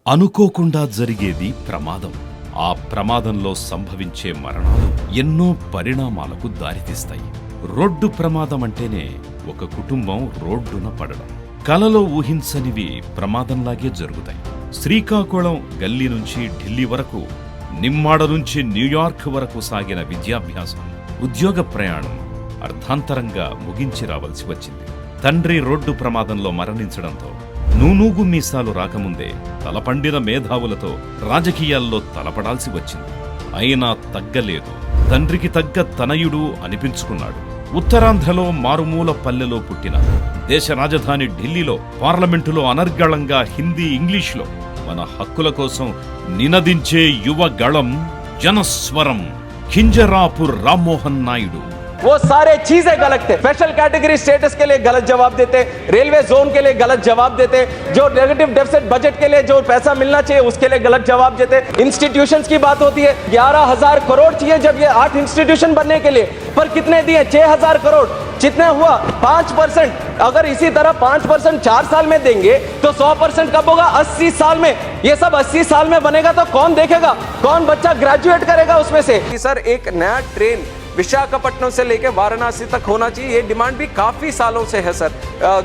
అనుకోకుండా జరిగేది ప్రమాదం. ఆ ప్రమాదంలో సంభవించే మరణాలు ఎన్నో పరిణామాలకు దారితీస్తాయి. రోడ్డు ప్రమాదం అంటేనే ఒక కుటుంబం రోడ్డున పడడం. కలలో ఊహించనివి ప్రమాదంలాగే జరుగుతాయి. శ్రీకాకుళం గల్లీ నుంచి ఢిల్లీ వరకు, నిమ్మాడ నుంచి న్యూయార్క్ వరకు సాగిన విద్యాభ్యాసం, ఉద్యోగ ప్రయాణం అర్ధాంతరంగా ముగించి రావలసి వచ్చింది. తండ్రి రోడ్డు ప్రమాదంలో మరణించడంతో నూనూగు మీసాలు రాకముందే తలపండిన మేధావులతో రాజకీయాల్లో తలపడాల్సి వచ్చింది. అయినా తగ్గలేదు. తండ్రికి తగ్గ తనయుడు అనిపించుకున్నాడు. ఉత్తరాంధ్రలో మారుమూల పల్లెలో పుట్టిన, దేశ రాజధాని ఢిల్లీలో పార్లమెంటులో అనర్గళంగా హిందీ ఇంగ్లీష్లో మన హక్కుల కోసం నినదించే యువ గళం, జనస్వరం కింజరాపు రామ్మోహన్ నాయుడు. वो सारे चीजें गलत थे। स्पेशल कैटेगरी स्टेटस के लिए गलत जवाब देते, रेलवे जोन के लिए गलत जवाब देते, जो नेगेटिव डेफिसिट बजट के लिए जो पैसा मिलना चाहिए उसके लिए गलत जवाब देते। इंस्टीट्यूशंस की बात होती है, 11,000 करोड़ चाहिए जब ये 8 इंस्टीट्यूशन बनने के लिए, पर कितने दिए? 6,000 करोड़। जितने हुआ 5%। अगर इसी तरह 5% 4 साल में देंगे तो 100% कब होगा? 80 साल में। ये सब 80 साल में बनेगा तो कौन देखेगा? कौन बच्चा ग्रेजुएट करेगा उसमें से? सर, एक नया ट्रेन विशाखापट्टनम से लेकर वाराणसी तक होना चाहिए, ये डिमांड भी काफी सालों से है सर।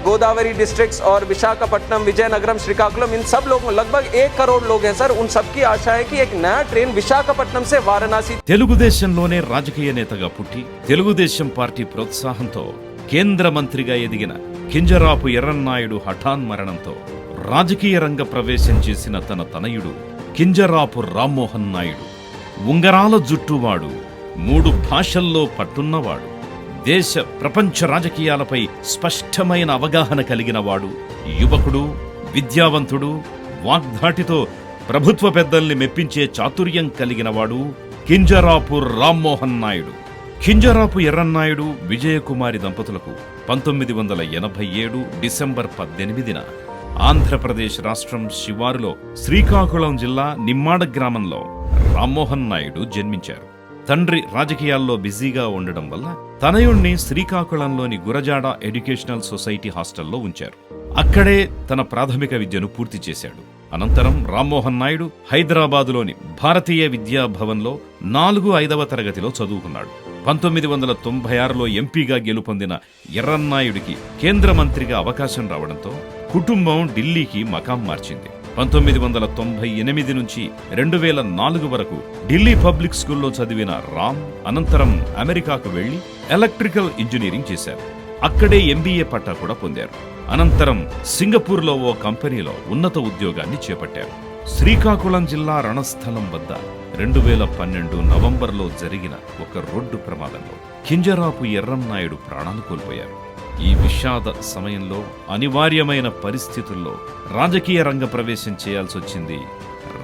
गोदावरी डिस्ट्रिक्ट्स और विशाखापट्टनम, विजयनगरम, श्रीकाकुलम, इन सब लोगों, लगभग 1 करोड़ लोग हैं सर। उन सबकी आशा है कि एक नया ट्रेन विशाखापट्टनम से वाराणसी। తెలుగుదేశంలోనే రాజకీయ నేతగా పుట్టి తెలుగుదేశం పార్టీ ప్రోత్సాహంతో కేంద్ర మంత్రిగా ఎదిగిన కింజరాపు ఎర్రన్నాయుడు హఠాన్ మరణంతో రాజకీయ రంగ ప్రవేశం చేసిన తన తనయుడు కింజరాపు రామ్మోహన్ నాయుడు ఉంగరాల జుట్టువాడు, 3 భాషల్లో పట్టున్నవాడు, దేశ ప్రపంచ రాజకీయాలపై స్పష్టమైన అవగాహన కలిగినవాడు, యువకుడు, విద్యావంతుడు, వాగ్ధాటితో ప్రభుత్వ పెద్దల్ని మెప్పించే చాతుర్యం కలిగినవాడు కింజరాపు రామ్మోహన్ నాయుడు. కింజరాపు ఎర్రన్నాయుడు విజయకుమారి దంపతులకు 1987 డిసెంబర్ 18న ఆంధ్రప్రదేశ్ రాష్ట్రం శివారులో శ్రీకాకుళం జిల్లా నిమ్మాడ గ్రామంలో రామ్మోహన్ నాయుడు జన్మించారు. తండ్రి రాజకీయాల్లో బిజీగా ఉండడం వల్ల తనయుణ్ణి శ్రీకాకుళంలోని గురజాడ ఎడ్యుకేషనల్ సొసైటీ హాస్టల్లో ఉంచారు. అక్కడే తన ప్రాథమిక విద్యను పూర్తి చేశాడు. అనంతరం రామ్మోహన్ నాయుడు హైదరాబాదులోని భారతీయ విద్యా భవన్లో 4-5వ తరగతిలో చదువుకున్నాడు. 1996లో ఎంపీగా గెలుపొందిన ఎర్రన్నాయుడికి కేంద్ర మంత్రిగా అవకాశం రావడంతో కుటుంబం ఢిల్లీకి మకాం మార్చింది. 1998 నుంచి 2004 వరకు ఢిల్లీ పబ్లిక్ స్కూల్లో చదివిన రామ్ అనంతరం అమెరికాకు వెళ్లి ఎలక్ట్రికల్ ఇంజనీరింగ్ చేశారు. అక్కడే MBA పట్టా కూడా పొందారు. అనంతరం సింగపూర్లో ఓ కంపెనీలో ఉన్నత ఉద్యోగాన్ని చేపట్టారు. శ్రీకాకుళం జిల్లా రణస్థలం వద్ద 2012 నవంబర్లో జరిగిన ఒక రోడ్డు ప్రమాదంలో కింజరాపు ఎర్రన్నాయుడు ప్రాణాలు కోల్పోయారు. ఈ విషాద సమయంలో అనివార్యమైన పరిస్థితుల్లో రాజకీయ రంగ ప్రవేశం చేయాల్సొచ్చింది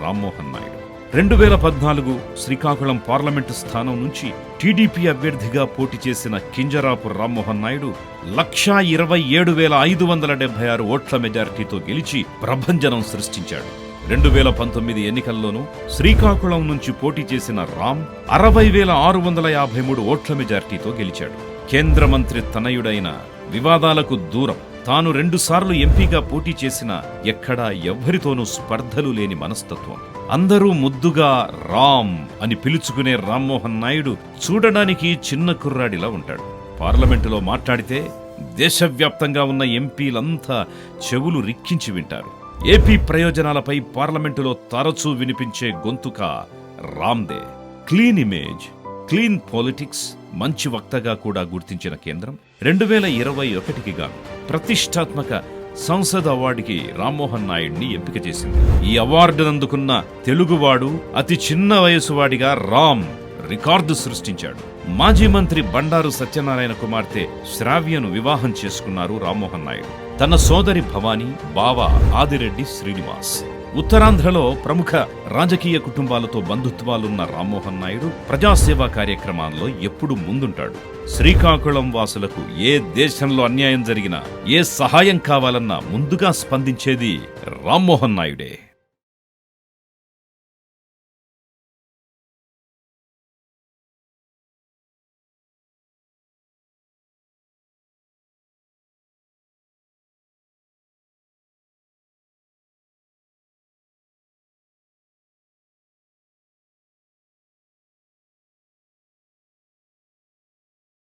రామ్మోహన్ నాయుడు. 2014 శ్రీకాకుళం పార్లమెంటు స్థానం నుంచి టీడీపీ అభ్యర్థిగా పోటీ చేసిన కింజరాపు రామ్మోహన్ నాయుడు 127,576 ఓట్ల మెజారిటీతో గెలిచి ప్రభంజనం సృష్టించాడు. 2019 ఎన్నికల్లోనూ శ్రీకాకుళం నుంచి పోటీ చేసిన రామ్ 60,653 ఓట్ల మెజారిటీతో గెలిచాడు. కేంద్ర మంత్రి తనయుడైన, వివాదాలకు దూరం, తాను 2 సార్లు ఎంపీగా పోటీ చేసినా ఎక్కడా ఎవ్వరితోనూ స్పర్ధలు లేని మనస్తత్వం, అందరూ ముద్దుగా రామ్ అని పిలుచుకునే రామ్మోహన్ నాయుడు చూడడానికి చిన్న కుర్రాడిలా ఉంటాడు. పార్లమెంటులో మాట్లాడితే దేశవ్యాప్తంగా ఉన్న ఎంపీలంతా చెవులు రిక్కించి వింటారు. ఏపీ ప్రయోజనాలపై పార్లమెంటులో తరచూ వినిపించే గొంతుక రామ్దే. క్లీన్ ఇమేజ్, క్లీన్ పాలిటిక్స్, మంచి వక్తగా కూడా గుర్తించిన కేంద్రం 2021కి గాను ప్రతిష్టాత్మక సంసద్ అవార్డుకి రామ్మోహన్ నాయుడిని ఎంపిక చేసింది. ఈ అవార్డును అందుకున్న తెలుగువాడు, అతి చిన్న వయసువాడిగా రామ్ రికార్డు సృష్టించాడు. మాజీ మంత్రి బండారు సత్యనారాయణ కుమార్తె శ్రావ్యను వివాహం చేసుకున్నారు రామ్మోహన్ నాయుడు. తన సోదరి భవానీ, బావ ఆదిరెడ్డి శ్రీనివాస్. ఉత్తరాంధ్రలో ప్రముఖ రాజకీయ కుటుంబాలతో బంధుత్వాలున్న రామ్మోహన్ నాయుడు ప్రజాసేవా కార్యక్రమాల్లో ఎప్పుడూ ముందుంటాడు. శ్రీకాకుళం వాసులకు ఏ దేశంలో అన్యాయం జరిగినా, ఏ సహాయం కావాలన్నా ముందుగా స్పందించేది రామ్మోహన్ నాయుడే.